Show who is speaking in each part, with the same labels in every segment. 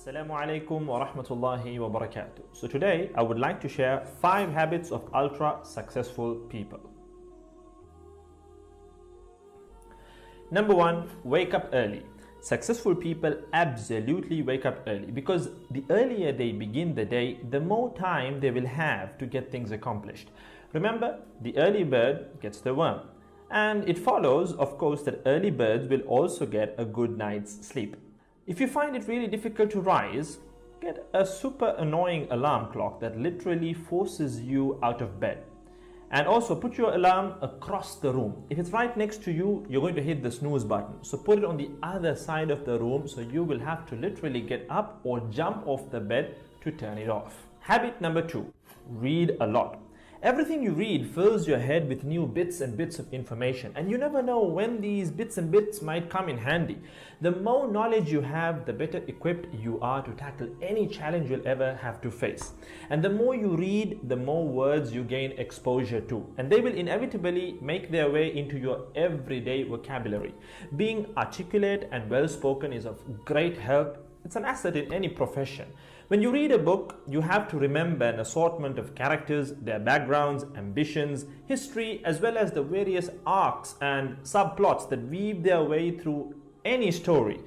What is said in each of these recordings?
Speaker 1: Assalamu alaikum wa rahmatullahi wa barakatuh. So today I would like to share 5 habits of ultra successful people. Number 1, wake up early. Successful people absolutely wake up early because the earlier they begin the day, the more time they will have to get things accomplished. Remember, the early bird gets the worm. And it follows, of course, that early birds will also get a good night's sleep. If you find it really difficult to rise, get a super annoying alarm clock that literally forces you out of bed. And also put your alarm across the room. If it's right next to you, you're going to hit the snooze button. So put it on the other side of the room so you will have to literally get up or jump off the bed to turn it off. Habit number 2, read a lot. Everything you read fills your head with new bits and bits of information, and you never know when these bits and bits might come in handy. The more knowledge you have, the better equipped you are to tackle any challenge you'll ever have to face. And the more you read, the more words you gain exposure to, and they will inevitably make their way into your everyday vocabulary. Being articulate and well-spoken is of great help. It's an asset in any profession. When you read a book, you have to remember an assortment of characters, their backgrounds, ambitions, history, as well as the various arcs and subplots that weave their way through any story.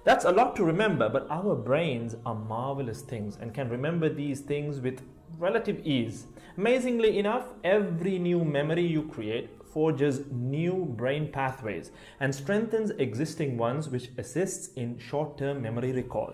Speaker 1: That's a lot to remember, but our brains are marvelous things and can remember these things with relative ease. Amazingly enough, every new memory you create forges new brain pathways and strengthens existing ones, which assists in short-term memory recall.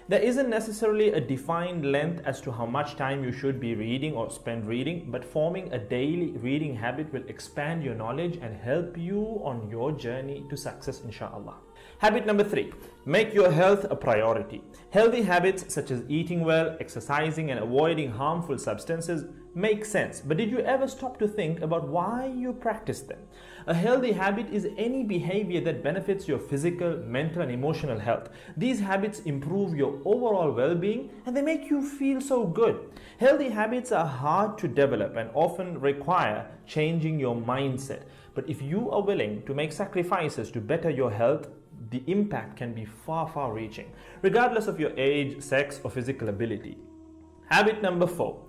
Speaker 1: There isn't necessarily a defined length as to how much time you should be reading or spend reading, but forming a daily reading habit will expand your knowledge and help you on your journey to success, inshallah. Habit number 3, make your health a priority. Healthy habits such as eating well, exercising, and avoiding harmful substances make sense, but did you ever stop to think about why you practice them? A healthy habit is any behavior that benefits your physical, mental, and emotional health. These habits improve your overall well-being and they make you feel so good. Healthy habits are hard to develop and often require changing your mindset. But if you are willing to make sacrifices to better your health, the impact can be far reaching, regardless of your age, sex, or physical ability. Habit number 4.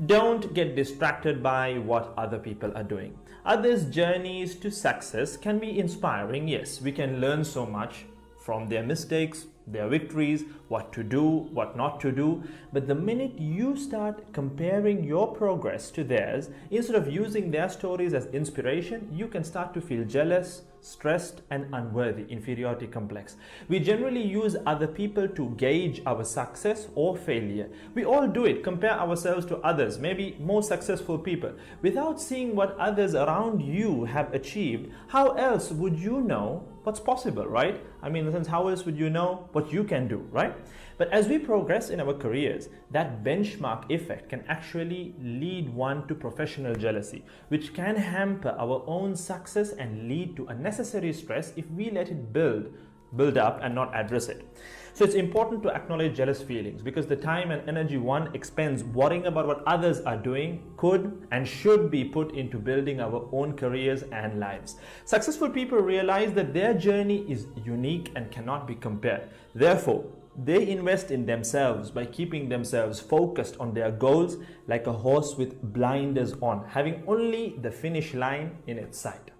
Speaker 1: Don't get distracted by what other people are doing. Others' journeys to success can be inspiring. Yes, we can learn so much from their mistakes, their victories, what to do, what not to do. But the minute you start comparing your progress to theirs, instead of using their stories as inspiration, you can start to feel jealous, stressed, and unworthy, inferiority complex. We generally use other people to gauge our success or failure. We all do it, compare ourselves to others, maybe more successful people. Without seeing what others around you have achieved, how else would you know what's possible, right? I mean, in the sense, how else would you know what you can do, right? But as we progress in our careers, that benchmark effect can actually lead one to professional jealousy, which can hamper our own success and lead to unnecessary stress if we let it build up and not address it. So it's important to acknowledge jealous feelings because the time and energy one expends worrying about what others are doing could and should be put into building our own careers and lives. Successful people realize that their journey is unique and cannot be compared. Therefore, they invest in themselves by keeping themselves focused on their goals like a horse with blinders on, having only the finish line in its sight.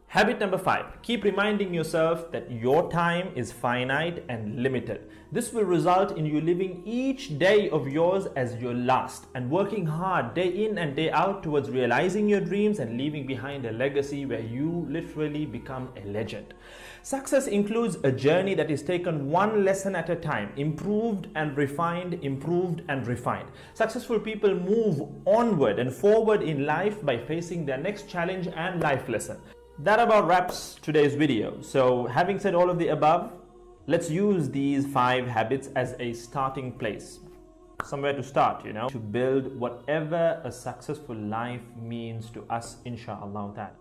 Speaker 1: Habit number 5, keep reminding yourself that your time is finite and limited. This will result in you living each day of yours as your last and working hard day in and day out towards realizing your dreams and leaving behind a legacy where you literally become a legend. Success includes a journey that is taken one lesson at a time, improved and refined, improved and refined. Successful people move onward and forward in life by facing their next challenge and life lesson. That about wraps today's video. So having said all of the above, let's use these 5 habits as a starting place. Somewhere to start, to build whatever a successful life means to us, inshallah ta'ala.